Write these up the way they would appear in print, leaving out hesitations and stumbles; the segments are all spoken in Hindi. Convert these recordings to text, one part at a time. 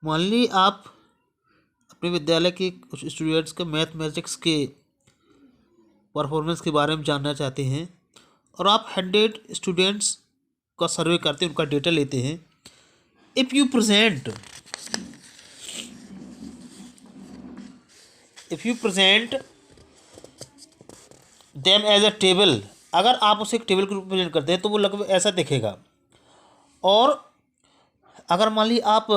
मान ली आप अपने विद्यालय के कुछ स्टूडेंट्स के मैथमेटिक्स के परफॉर्मेंस के बारे में जानना चाहते हैं और आप 100 स्टूडेंट्स का सर्वे करते हैं, उनका डेटा लेते हैं। If you present them as a table, अगर आप उसे एक टेबल के रूप में प्रेजेंट करते हैं तो वो लगभग ऐसा दिखेगा। और अगर मान ली आप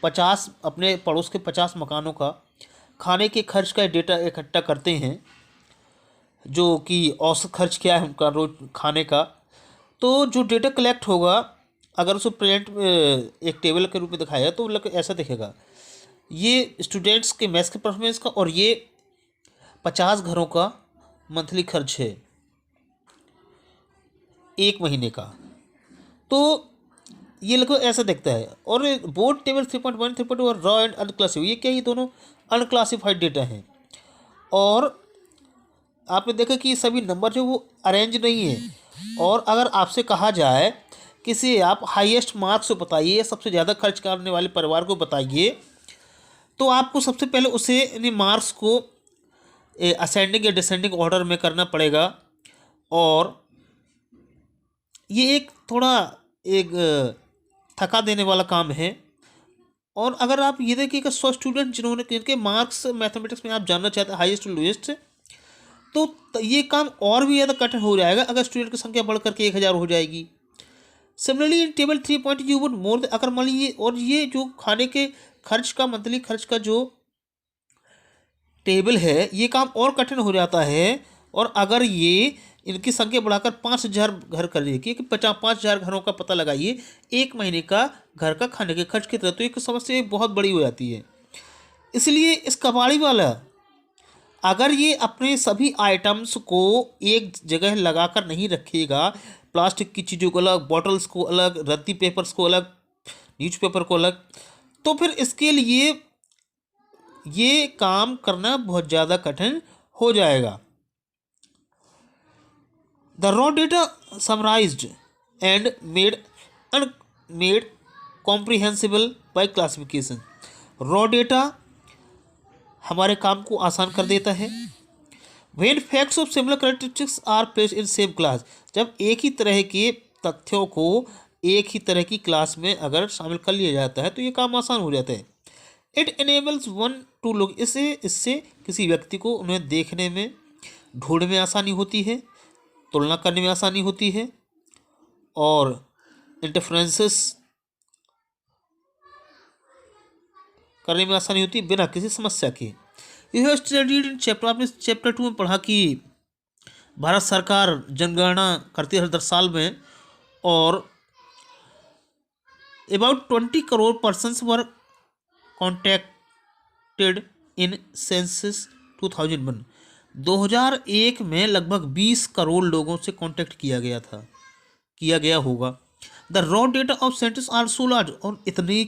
50 अपने पड़ोस के 50 मकानों का खाने के खर्च का डेटा इकट्ठा करते हैं, जो कि औसत खर्च क्या है उनका रोज खाने का, तो जो डेटा कलेक्ट होगा अगर उसे प्रेजेंट एक टेबल के रूप में दिखाया तो वो ऐसा दिखेगा। ये स्टूडेंट्स के मैथ्स के परफॉर्मेंस का और ये 50 घरों का मंथली खर्च है एक महीने का। तो ये लगभग ऐसा दिखता है। और बोर्ड टेबल 3.1 3.2 और रॉ एंड अनक्लासिफाइड, ये क्या, ये दोनों अनक्लासिफाइड डेटा हैं। और आपने देखा कि सभी नंबर जो वो अरेंज नहीं है। और अगर आपसे कहा जाए किसी आप हाईएस्ट मार्क्स बताइए, सबसे ज़्यादा खर्च करने वाले परिवार को बताइए, तो आपको सबसे पहले उसे इन मार्क्स को असेंडिंग या डिसेंडिंग ऑर्डर में करना पड़ेगा। और ये एक थोड़ा एक थका देने वाला काम है। और अगर आप ये देखिएगा 100 स्टूडेंट जिनके मार्क्स मैथमेटिक्स में आप जानना चाहते हैं हाईएस्ट टू लोएस्ट, तो ये काम और भी ज़्यादा कठिन हो जाएगा अगर स्टूडेंट की संख्या बढ़ करके 1000 हो जाएगी। Similarly in table 3 you would more, अगर मान लीजिए, और ये जो खाने के खर्च का मंथली खर्च का जो टेबल है ये काम और कठिन हो जाता है। और अगर ये इनकी संख्या बढ़ाकर 5000 घर कर लीजिए कि 5000 घरों का पता लगाइए एक महीने का घर का खाने के खर्च की तरह, तो एक समस्या बहुत बड़ी हो जाती है। इसलिए इस कबाड़ी वाला अगर ये अपने सभी आइटम्स को एक जगह लगाकर नहीं रखेगा, प्लास्टिक की चीज़ों को अलग, बॉटल्स को अलग, रद्दी पेपर्स को अलग, न्यूज़पेपर को अलग, तो फिर इसके लिए ये काम करना बहुत ज़्यादा कठिन हो जाएगा। The raw data summarised and made comprehensible by classification. Raw data हमारे काम को आसान कर देता है। When facts of similar characteristics are placed in same class, जब एक ही तरह के तथ्यों को एक ही तरह की क्लास में अगर शामिल कर लिया जाता है तो ये काम आसान हो जाता है। It enables one two look, इससे किसी व्यक्ति को उन्हें देखने में, ढूंढने में आसानी होती है, तुलना करने में आसानी होती है और इंटरफ्रेंसेस करने में आसानी होती है बिना किसी समस्या के। You have studied in chapter, आपने चैप्टर 2 में पढ़ा कि भारत सरकार जनगणना करती है हर 10 साल में, और about 20 crore persons were contacted in census 2001। 2001 में लगभग 20 करोड़ लोगों से कांटेक्ट किया गया होगा। The raw data of census are so large, और इतने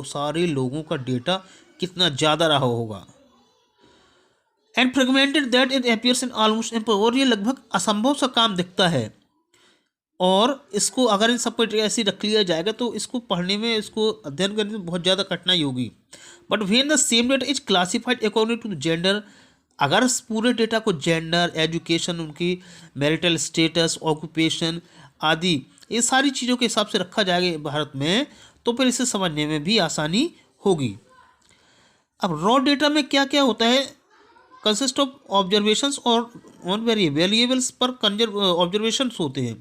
सारे लोगों का डेटा कितना ज़्यादा रहा होगा। And fragmented that it appears in almost impossible, और ये लगभग असंभव सा काम दिखता है। और इसको अगर इन सब पर ऐसे रख लिया जाएगा तो इसको पढ़ने में, इसको अध्ययन करने में बहुत ज़्यादा कठिनाई होगी। But when the same data is classified according to gender, अगर इस पूरे डेटा को जेंडर, एजुकेशन, उनकी मैरिटल स्टेटस, ऑक्यूपेशन आदि ये सारी चीज़ों के हिसाब से रखा जाएगा भारत में, तो फिर इसे समझने में भी आसानी होगी। अब रॉ डेटा में क्या क्या होता है, कंसिस्ट ऑफ ऑब्जर्वेशंस और ऑन वेरिएबल्स पर ऑब्जर्वेशंस होते हैं।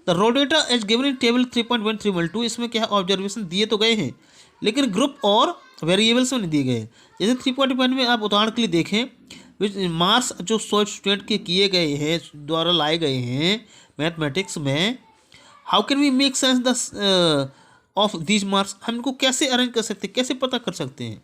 The raw data as given in table 3.1 3.2, इसमें क्या है, ऑब्जर्वेशन दिए तो गए हैं लेकिन ग्रुप और वेरिएबल्स में नहीं दिए गए हैं। जैसे 3.1 में आप उदाहरण के लिए देखें, मार्क्स जो 100 स्टूडेंट के किए गए हैं, द्वारा लाए गए हैं मैथमेटिक्स में, how can we make sense the of these marks, हम इनको कैसे अरेंज कर सकते हैं, कैसे पता कर सकते हैं।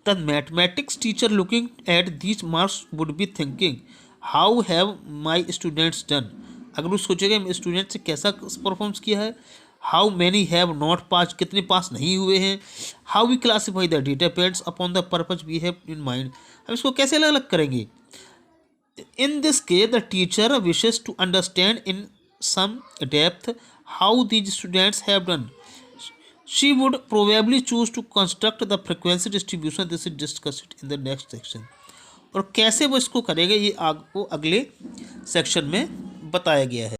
The mathematics teacher looking at these marks would be thinking how have my students done, अगर वो सोचेगा स्टूडेंट से कैसा परफॉर्मेंस किया है। How many have not pass, कितने पास नहीं हुए हैं। How we classify the data depends upon the purpose we have in mind, हम इसको कैसे अलग अलग करेंगे। In this case the teacher wishes to understand in some depth how these students have done, she would probably choose to construct the frequency distribution, this is discuss it in the next section. और कैसे वो इसको करेगा ये आपको अगले सेक्शन में बताया गया है।